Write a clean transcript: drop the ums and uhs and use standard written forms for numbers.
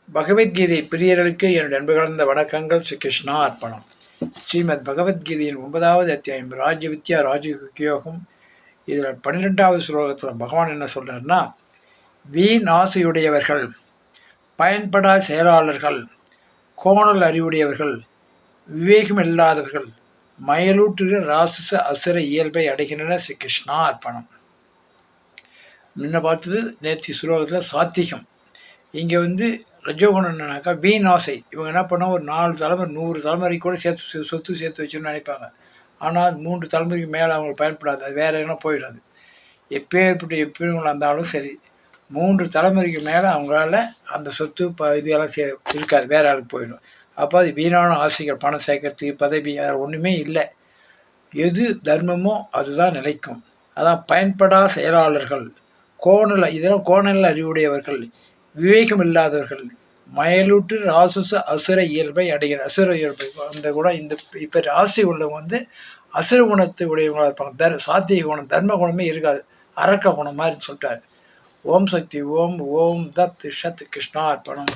பகவத்கீதை பிரியர்களுக்கு என்னுடைய அன்பு கலந்த வணக்கங்கள். ஸ்ரீ கிருஷ்ணா அர்ப்பணம். ஸ்ரீமத் பகவத்கீதையின் 9வது அத்தியாயம் ராஜ்ய வித்யா ராஜயோகம். இதில் 12வது ஸ்லோகத்தில் பகவான் என்ன சொல்கிறார்னா, வீண் ஆசையுடையவர்கள், பயன்படா செயலாளர்கள், கோணல் அறிவுடையவர்கள், விவேகம் இல்லாதவர்கள், மயலூற்றுகிற ராசச அசுர இயல்பை அடைகின்றனர். ஸ்ரீ கிருஷ்ணா அர்ப்பணம். முன்ன பார்த்தது நேற்று ஸ்லோகத்தில் சாத்திகம். இங்கே ரஜோகுணம் என்னன்னாக்கா வீண் ஆசை. இவங்க என்ன பண்ணால் ஒரு 4 தலைமுறை 100 தலைமுறைக்கு கூட சொத்து சேர்த்து வச்சுன்னு நினைப்பாங்க. ஆனால் 3 தலைமுறைக்கு மேலே அவங்களுக்கு பயன்படாது. அது வேறு எங்கன்னா போயிடாது. எப்பேற்பட்ட இருந்தாலும் சரி, 3 தலைமுறைக்கு மேலே அவங்களால அந்த சொத்து இதெல்லாம் இருக்காது, வேறு ஆளுக்கு போயிடும். அப்போ அது வீணான ஆசைகள், பணம் சேர்க்கறது, பதவி, அது ஒன்றுமே இல்லை. எது தர்மமோ அதுதான் நிலைக்கும். அதான் பயன்படா செயலாளர்கள், இதெல்லாம் கோணல் அறிவுடையவர்கள், விவேகம் இல்லாதவர்கள், மயலூற்று ராசச அசுர இயல்பை அடைகிற அசுர இயல்பை அந்த குணம். இப்போ ராசி உள்ளவங்க அசுர குணத்தை உடையவங்களாக இருப்பாங்க. சாத்திய குணம், தர்ம குணமே இருக்காது, அரக்க குணம் மாதிரி சொல்லிட்டாரு. ஓம் சக்தி ஓம். ஓம் தத் சத் கிருஷ்ணா அர்ப்பணம்.